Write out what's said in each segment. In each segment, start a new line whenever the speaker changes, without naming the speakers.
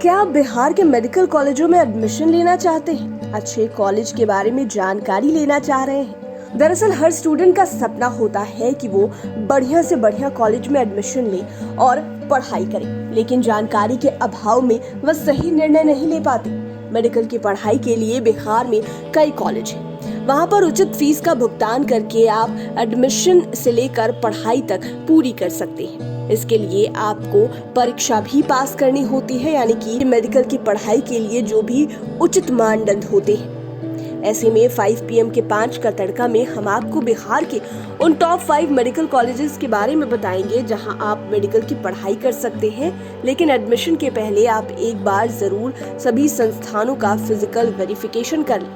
क्या आप बिहार के मेडिकल कॉलेजों में एडमिशन लेना चाहते हैं? अच्छे कॉलेज के बारे में जानकारी लेना चाह रहे हैं? दरअसल हर स्टूडेंट का सपना होता है कि वो बढ़िया से बढ़िया कॉलेज में एडमिशन ले और पढ़ाई करे, लेकिन जानकारी के अभाव में वह सही निर्णय नहीं ले पाते। मेडिकल की पढ़ाई के लिए बिहार में कई कॉलेज हैं। वहाँ पर उचित फीस का भुगतान करके आप एडमिशन से लेकर पढ़ाई तक पूरी कर सकते हैं। इसके लिए आपको परीक्षा भी पास करनी होती है, यानी कि मेडिकल की पढ़ाई के लिए जो भी उचित मानदंड होते हैं। ऐसे में 5 PM के 5 का तड़का में हम आपको बिहार के उन टॉप 5 मेडिकल कॉलेजेस के बारे में बताएंगे जहां आप मेडिकल की पढ़ाई कर सकते हैं, लेकिन एडमिशन के पहले आप एक बार जरूर सभी संस्थानों का फिजिकल वेरिफिकेशन कर लें।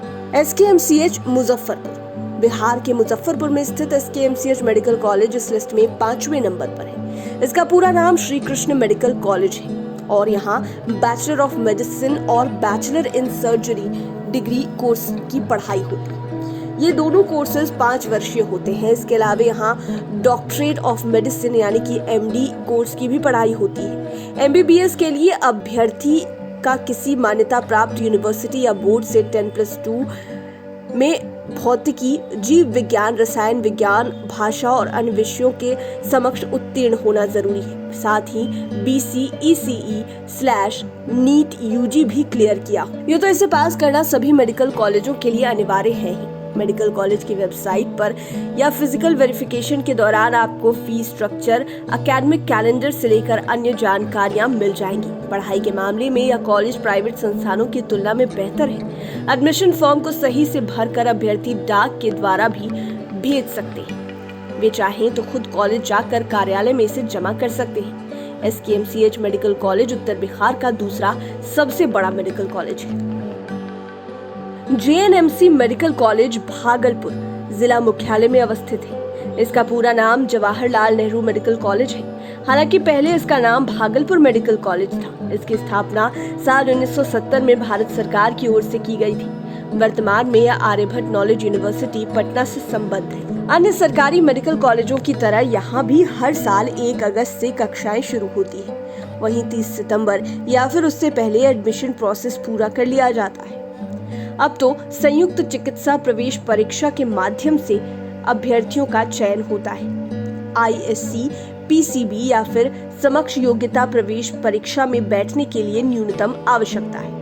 SKMCH मुजफ्फरपुर। बिहार के मुजफ्फरपुर में स्थित SKMCH मेडिकल कॉलेज इस लिस्ट में 5वें नंबर पर है। इसका पूरा नाम श्री कृष्ण मेडिकल कॉलेज है और यहाँ बैचलर ऑफ मेडिसिन और bachelor in surgery degree course की पढ़ाई होती है। ये दोनों कोर्सेज 5 वर्षीय होते हैं। इसके अलावा यहाँ डॉक्टरेट ऑफ मेडिसिन यानी कि MD कोर्स की भी पढ़ाई होती है। MBBS के लिए अभ्यर्थी का किसी मान्यता प्राप्त यूनिवर्सिटी या बोर्ड से 10+2 में भौतिकी, जीव विज्ञान, रसायन विज्ञान, भाषा और अन्य विषयों के समक्ष उत्तीर्ण होना जरूरी है। साथ ही BCECE/NEET UG भी क्लियर किया। ये तो इसे पास करना सभी मेडिकल कॉलेजों के लिए अनिवार्य है ही। मेडिकल कॉलेज की वेबसाइट पर या फिजिकल वेरिफिकेशन के दौरान आपको फीस स्ट्रक्चर, एकेडमिक कैलेंडर से लेकर अन्य जानकारियां मिल जाएंगी। पढ़ाई के मामले में यह कॉलेज प्राइवेट संस्थानों की तुलना में बेहतर है। एडमिशन फॉर्म को सही से भरकर अभ्यर्थी डाक के द्वारा भी भेज सकते हैं। वे चाहें तो खुद कॉलेज जाकर कार्यालय में इसे जमा कर सकते हैं। SKMCH मेडिकल कॉलेज उत्तर बिहार का दूसरा सबसे बड़ा मेडिकल कॉलेज है। JNMC मेडिकल कॉलेज भागलपुर जिला मुख्यालय में अवस्थित है। इसका पूरा नाम जवाहरलाल नेहरू मेडिकल कॉलेज है। हालांकि पहले इसका नाम भागलपुर मेडिकल कॉलेज था। इसकी स्थापना साल 1970 में भारत सरकार की ओर से की गई थी। वर्तमान में यह आर्यभट्ट नॉलेज यूनिवर्सिटी पटना से संबद्ध है। अन्य सरकारी मेडिकल कॉलेजों की तरह यहाँ भी हर साल 1 अगस्त से कक्षाएं शुरू होती है। वहीं 30 सितंबर या फिर उससे पहले एडमिशन प्रोसेस पूरा कर लिया जाता है। अब तो संयुक्त चिकित्सा प्रवेश परीक्षा के माध्यम से अभ्यर्थियों का चयन होता है। ISC, PCB या फिर समक्ष योग्यता प्रवेश परीक्षा में बैठने के लिए न्यूनतम आवश्यकता है।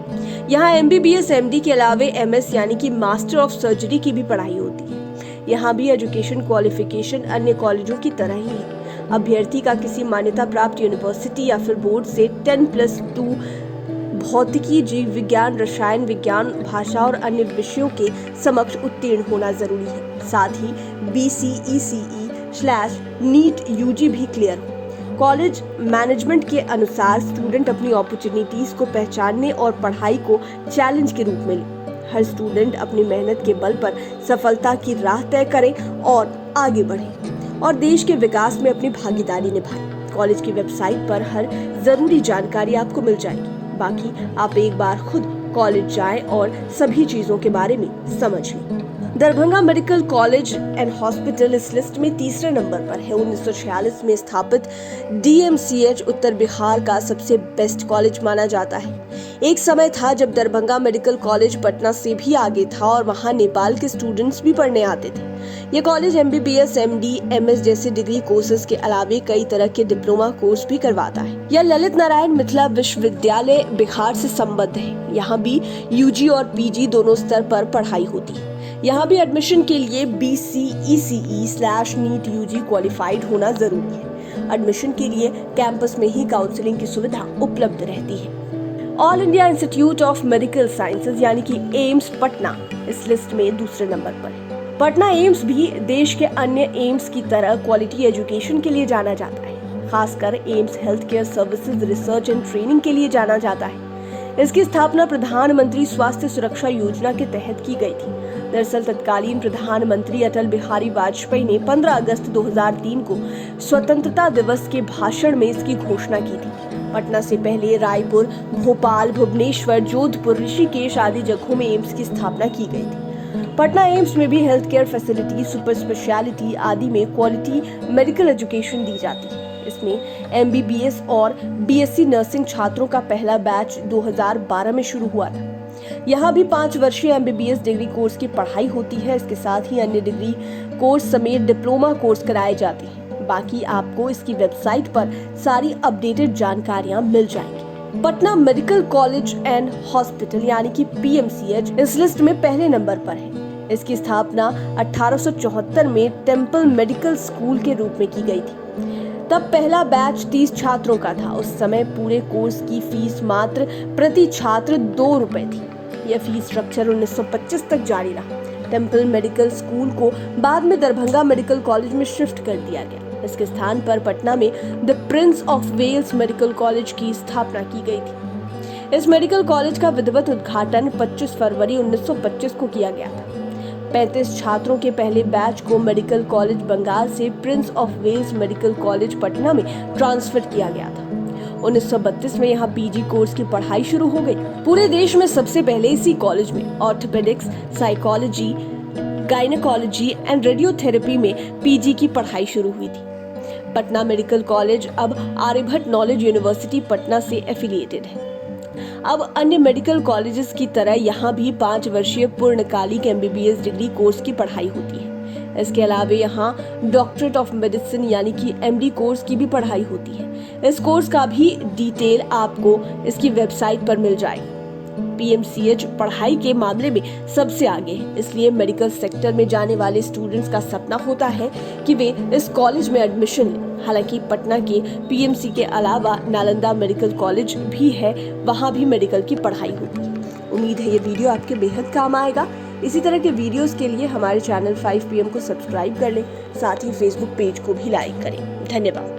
यहाँ MBBS MD के अलावे MS यानी कि मास्टर ऑफ सर्जरी की भी पढ़ाई होती है। यहाँ भी एजुकेशन क्वालिफिकेशन अन्य कॉलेजों की तरह ही है। अभ्यर्थी का किसी मान्यता प्राप्त यूनिवर्सिटी या फिर बोर्ड से 10+2 भौतिकी, जीव विज्ञान, रसायन विज्ञान, भाषा और अन्य विषयों के समक्ष उत्तीर्ण होना जरूरी है। साथ ही BCECE/NEET UG भी क्लियर हो। कॉलेज मैनेजमेंट के अनुसार स्टूडेंट अपनी अपॉर्चुनिटीज को पहचानने और पढ़ाई को चैलेंज के रूप में ले। हर स्टूडेंट अपनी मेहनत के बल पर सफलता की राह तय करे और आगे बढ़े और देश के विकास में अपनी भागीदारी निभाए। कॉलेज की वेबसाइट पर हर जरूरी जानकारी आपको मिल जाएगी। बाकी आप एक बार खुद कॉलेज जाएं और सभी चीजों के बारे में समझ लें। Darbhanga medical college and hospital इस लिस्ट में 3रे नंबर पर है। 1946 में स्थापित DMCH उत्तर बिहार का सबसे बेस्ट कॉलेज माना जाता है। एक समय था जब दरभंगा मेडिकल कॉलेज पटना से भी आगे था और वहां नेपाल के स्टूडेंट्स भी पढ़ने आते थे। ये कॉलेज MBBS, MD, MS जैसे डिग्री कोर्सेज के अलावे कई तरह के डिप्लोमा कोर्स भी करवाता है। यह ललित नारायण मिथिला विश्वविद्यालय बिहार से संबद्ध है। यहाँ भी UG और PG दोनों स्तर पर पढ़ाई होती है। यहाँ भी एडमिशन के लिए BCECE/NEET UG क्वालिफाइड होना जरूरी है। एडमिशन के लिए कैंपस में ही काउंसलिंग की सुविधा उपलब्ध रहती है। All India institute of medical sciences यानी कि AIIMS पटना इस लिस्ट में 2रे नंबर पर है। पटना AIIMS भी देश के अन्य AIIMS की तरह क्वालिटी एजुकेशन के लिए जाना जाता है। खासकर AIIMS health care services research and training के लिए जाना जाता है। इसकी स्थापना प्रधानमंत्री स्वास्थ्य सुरक्षा योजना के तहत की गई थी। दरअसल तत्कालीन प्रधानमंत्री अटल बिहारी वाजपेयी ने 15 अगस्त 2003 को स्वतंत्रता दिवस के भाषण में इसकी घोषणा की थी। पटना से पहले रायपुर, भोपाल, भुवनेश्वर, जोधपुर, ऋषिकेश आदि जगहों में AIIMS की स्थापना की गई थी। पटना AIIMS में भी health care facility, super speciality आदि में क्वालिटी मेडिकल एजुकेशन दी जाती है। इसमें MBBS और BSc नर्सिंग छात्रों का पहला बैच 2012 में शुरू हुआ था। यहाँ भी 5 वर्षीय MBBS डिग्री कोर्स की पढ़ाई होती है। इसके साथ ही अन्य डिग्री कोर्स समेत डिप्लोमा कोर्स कराए जाते हैं। बाकी आपको इसकी वेबसाइट पर सारी अपडेटेड जानकारियां मिल जाएंगी। Patna medical college and hospital यानी कि PMCH इस लिस्ट में पहले नंबर पर है। इसकी स्थापना 1874 में टेम्पल मेडिकल स्कूल के रूप में की गई थी। तब पहला बैच 30 छात्रों का था। उस समय पूरे कोर्स की फीस मात्र प्रति छात्र 2 रुपए थी। यह फीस स्ट्रक्चर 1925 तक जारी रहा। टेम्पल मेडिकल स्कूल को बाद में दरभंगा मेडिकल कॉलेज में शिफ्ट कर दिया गया। इसके स्थान पर पटना में the prince of Wales medical college की स्थापना की गई थी। इस मेडिकल कॉलेज का विधिवत उद्घाटन 25 फरवरी 1925 को किया गया था। 35 छात्रों के पहले बैच को मेडिकल कॉलेज बंगाल से prince of Wales medical college Patna में ट्रांसफर किया गया था। 1932 में यहाँ PG कोर्स की पढ़ाई शुरू हो गई। पूरे देश में सबसे पहले इसी कॉलेज में orthopaedics, psychology, gynaecology and radiotherapy में PG की पढ़ाई शुरू हुई थी। पटना मेडिकल कॉलेज अब आर्यभट्ट नॉलेज यूनिवर्सिटी पटना से एफिलिएटेड है। अब अन्य मेडिकल कॉलेजेस की तरह यहाँ भी 5 वर्षीय पूर्णकालिक MBBS डिग्री कोर्स की पढ़ाई होती है। इसके अलावा यहाँ डॉक्टरेट ऑफ मेडिसिन यानी कि MD कोर्स की भी पढ़ाई होती है। इस कोर्स का भी डिटेल आपको इसकी वेबसाइट पर मिल जाएगी। PMCH पढ़ाई के मामले में सबसे आगे है, इसलिए मेडिकल सेक्टर में जाने वाले स्टूडेंट्स का सपना होता है कि वे इस कॉलेज में एडमिशन लें। हालांकि पटना के PMC के अलावा नालंदा मेडिकल कॉलेज भी है, वहां भी मेडिकल की पढ़ाई होती है। उम्मीद है ये वीडियो आपके बेहद काम आएगा। इसी तरह के वीडियोस के लिए हमारे चैनल 5 PM को सब्सक्राइब कर लें, साथ ही फेसबुक पेज को भी लाइक करें। धन्यवाद।